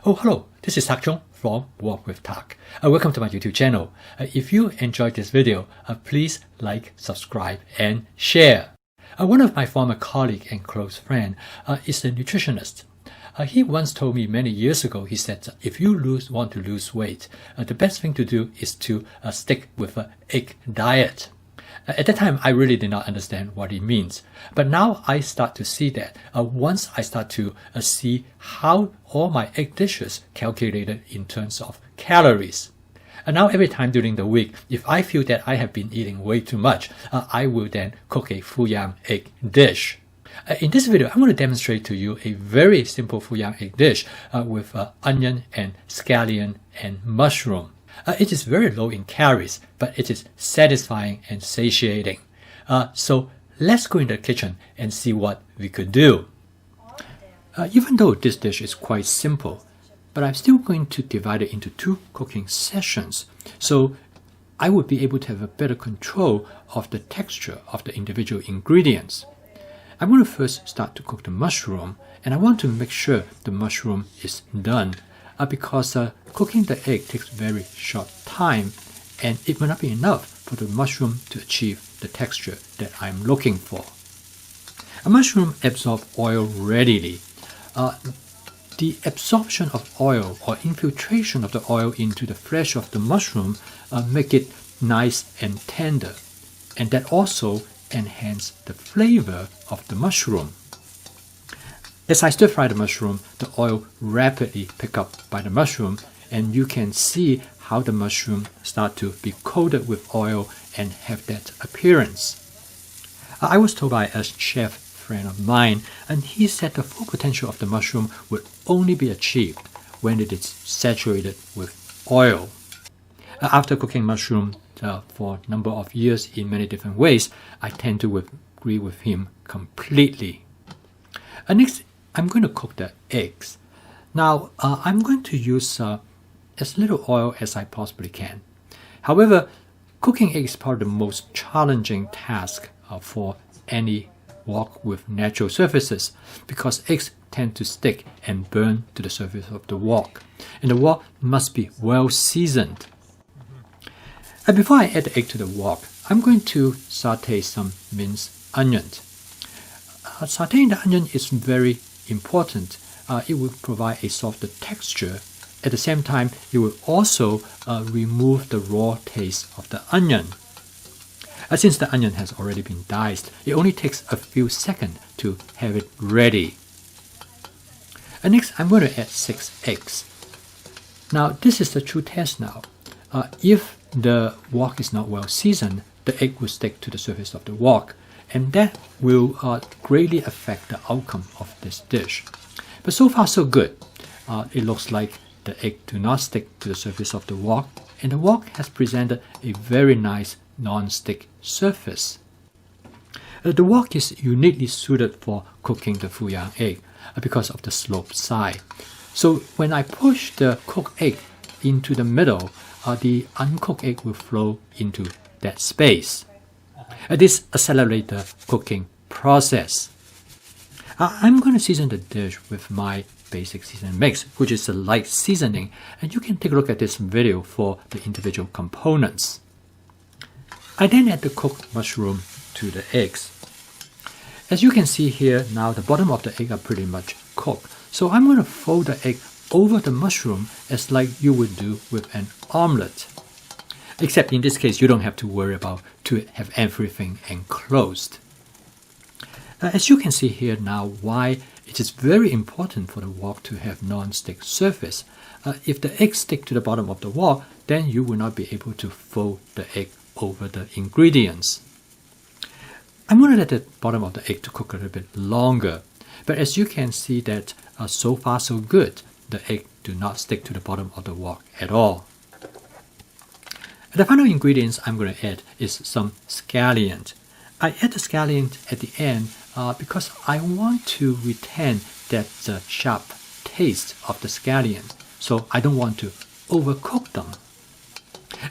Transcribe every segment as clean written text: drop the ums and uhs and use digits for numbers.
Oh, hello, this is Tak Chung from Walk with Tak. Welcome to my YouTube channel. If you enjoyed this video, please like, subscribe, and share. One of my former colleague and close friend is a nutritionist. He once told me many years ago, he said, if you want to lose weight, the best thing to do is to stick with an egg diet. At that time, I really did not understand what it means. But now I start to see that once I start to see how all my egg dishes calculated in terms of calories. And now every time during the week, if I feel that I have been eating way too much, I will then cook a Fuyang egg dish. In this video, I'm going to demonstrate to you a very simple Fuyang egg dish with onion and scallion and mushroom. It is very low in calories, but it is satisfying and satiating. So let's go into the kitchen and see what we could do. Even though this dish is quite simple, but I'm still going to divide it into 2 cooking sessions. So I would be able to have a better control of the texture of the individual ingredients. I'm going to first start to cook the mushroom, and I want to make sure the mushroom is done. Because cooking the egg takes very short time, and it may not be enough for the mushroom to achieve the texture that I'm looking for. A mushroom absorbs oil readily. The absorption of oil or infiltration of the oil into the flesh of the mushroom make it nice and tender, and that also enhance the flavor of the mushroom. As I stir fry the mushroom, the oil rapidly picks up by the mushroom, and you can see how the mushroom start to be coated with oil and have that appearance. I was told by a chef friend of mine, and he said the full potential of the mushroom would only be achieved when it is saturated with oil. After cooking mushroom for a number of years in many different ways, I tend to agree with him completely. Next, I'm going to cook the eggs. Now, I'm going to use as little oil as I possibly can. However, cooking eggs is probably the most challenging task for any wok with natural surfaces, because eggs tend to stick and burn to the surface of the wok, and the wok must be well seasoned. Before I add the egg to the wok, I'm going to saute some minced onions. Sauteing the onion is very important. It will provide a softer texture. At the same time, it will also remove the raw taste of the onion. Since the onion has already been diced, it only takes a few seconds to have it ready. Next, I'm going to add 6 eggs. Now, this is the true test now. If the wok is not well seasoned, the egg will stick to the surface of the wok, and that will greatly affect the outcome of this dish. But so far so good. It looks like the egg do not stick to the surface of the wok, and the wok has presented a very nice non-stick surface. The wok is uniquely suited for cooking the Fuyang egg because of the sloped side. So when I push the cooked egg into the middle, the uncooked egg will flow into that space. This accelerates the cooking process. I'm going to season the dish with my basic seasoning mix, which is a light seasoning, and you can take a look at this video for the individual components. I then add the cooked mushroom to the eggs. As you can see here now, the bottom of the egg are pretty much cooked. So I'm going to fold the egg over the mushroom as like you would do with an omelette. Except in this case, you don't have to worry about to have everything enclosed. As you can see here now, why it is very important for the wok to have non-stick surface. If the egg stick to the bottom of the wok, then you will not be able to fold the egg over the ingredients. I'm going to let the bottom of the egg to cook a little bit longer. But as you can see that so far so good, the egg do not stick to the bottom of the wok at all. The final ingredients I'm going to add is some scallions. I add the scallions at the end because I want to retain that sharp taste of the scallion. So I don't want to overcook them.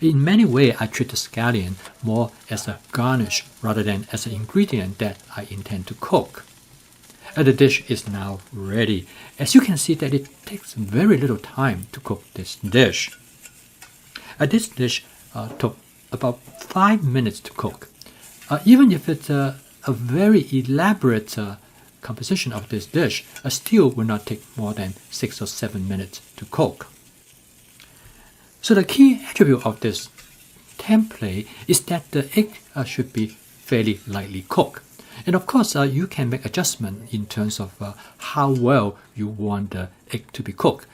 In many ways, I treat the scallion more as a garnish rather than as an ingredient that I intend to cook. The dish is now ready. As you can see that it takes very little time to cook this dish. This dish took about 5 minutes to cook. Even if it's a very elaborate composition of this dish, still will not take more than 6 or 7 minutes to cook. So the key attribute of this template is that the egg should be fairly lightly cooked. And of course, you can make adjustment in terms of how well you want the egg to be cooked.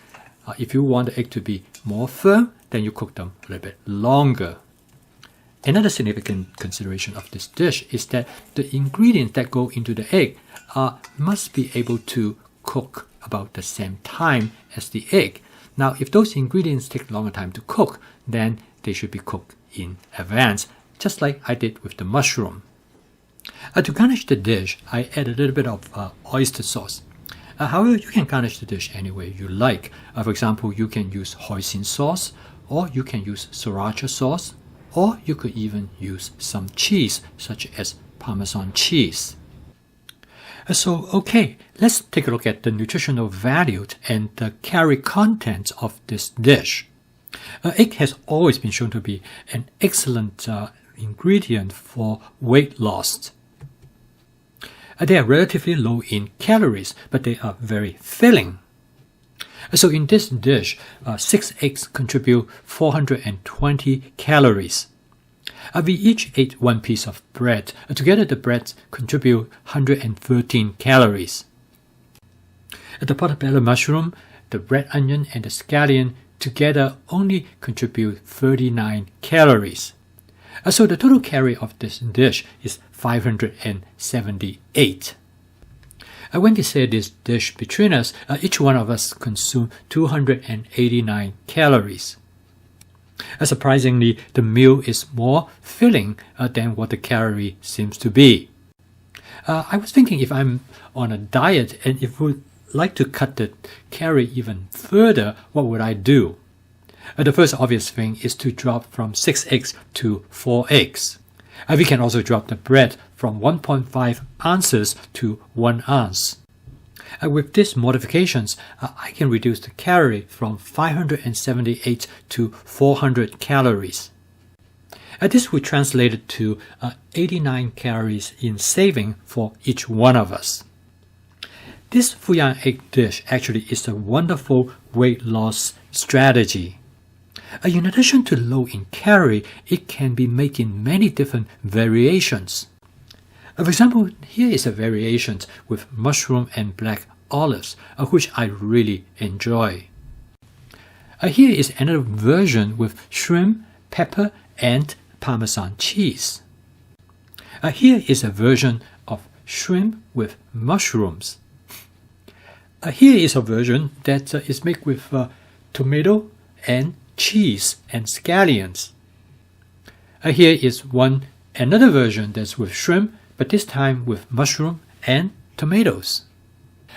If you want the egg to be more firm, then you cook them a little bit longer. Another significant consideration of this dish is that the ingredients that go into the egg must be able to cook about the same time as the egg. Now, if those ingredients take longer time to cook, then they should be cooked in advance, just like I did with the mushroom. To garnish the dish, I add a little bit of oyster sauce. However, you can garnish the dish any way you like. For example, you can use hoisin sauce, or you can use sriracha sauce, or you could even use some cheese, such as Parmesan cheese. Okay, let's take a look at the nutritional value and the calorie content of this dish. Egg has always been shown to be an excellent ingredient for weight loss. They are relatively low in calories, but they are very filling. So in this dish, 6 eggs contribute 420 calories. We each ate 1 piece of bread. Together the breads contribute 113 calories. The portobello mushroom, the red onion and the scallion together only contribute 39 calories. So the total calorie of this dish is 578. When we say this dish between us, each one of us consume 289 calories. Surprisingly, the meal is more filling than what the calorie seems to be. I was thinking if I'm on a diet and if I would like to cut the calorie even further, what would I do? The first obvious thing is to drop from 6 eggs to 4 eggs. We can also drop the bread from 1.5 ounces to 1 ounce. With these modifications, I can reduce the calorie from 578 to 400 calories. This would translate to 89 calories in saving for each one of us. This Fuyang egg dish actually is a wonderful weight loss strategy. In addition to low in calorie, it can be made in many different variations. For example, here is a variation with mushroom and black olives, which I really enjoy. Here is another version with shrimp, pepper, and Parmesan cheese. Here is a version of shrimp with mushrooms. Here is a version that is made with tomato and cheese and scallions. Here is another version that's with shrimp, but this time with mushroom and tomatoes.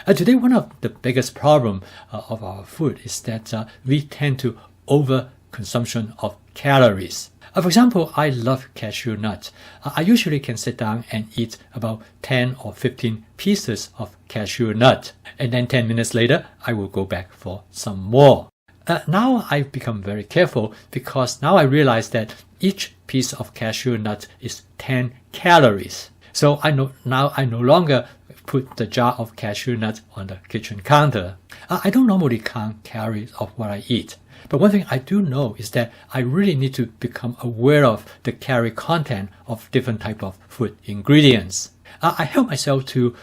Today, one of the biggest problems of our food is that we tend to overconsumption of calories. For example, I love cashew nuts. I usually can sit down and eat about 10 or 15 pieces of cashew nut. And then 10 minutes later, I will go back for some more. Now I've become very careful because now I realize that each piece of cashew nut is 10 calories. So I no longer put the jar of cashew nuts on the kitchen counter. I don't normally count calories of what I eat. But one thing I do know is that I really need to become aware of the calorie content of different type of food ingredients. I help myself to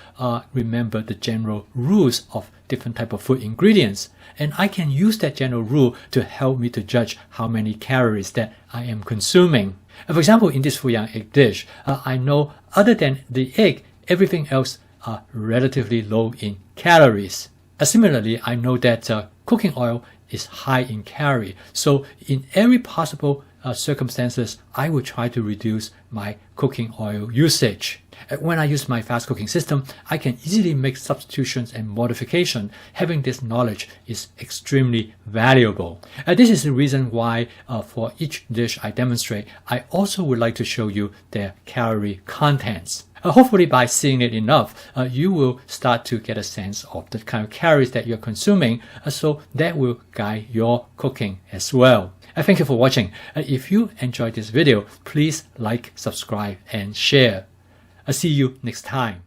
remember the general rules of different type of food ingredients, and I can use that general rule to help me to judge how many calories that I am consuming. For example, in this Fuyang egg dish, I know other than the egg, everything else are relatively low in calories. Similarly, I know that cooking oil is high in calorie, so in every possible circumstances, I will try to reduce my cooking oil usage. When I use my fast cooking system, I can easily make substitutions and modification. Having this knowledge is extremely valuable. This is the reason why for each dish I demonstrate, I also would like to show you their calorie contents. Hopefully by seeing it enough, you will start to get a sense of the kind of calories that you're consuming, so that will guide your cooking as well. Thank you for watching. If you enjoyed this video, please like, subscribe, and share. I'll see you next time.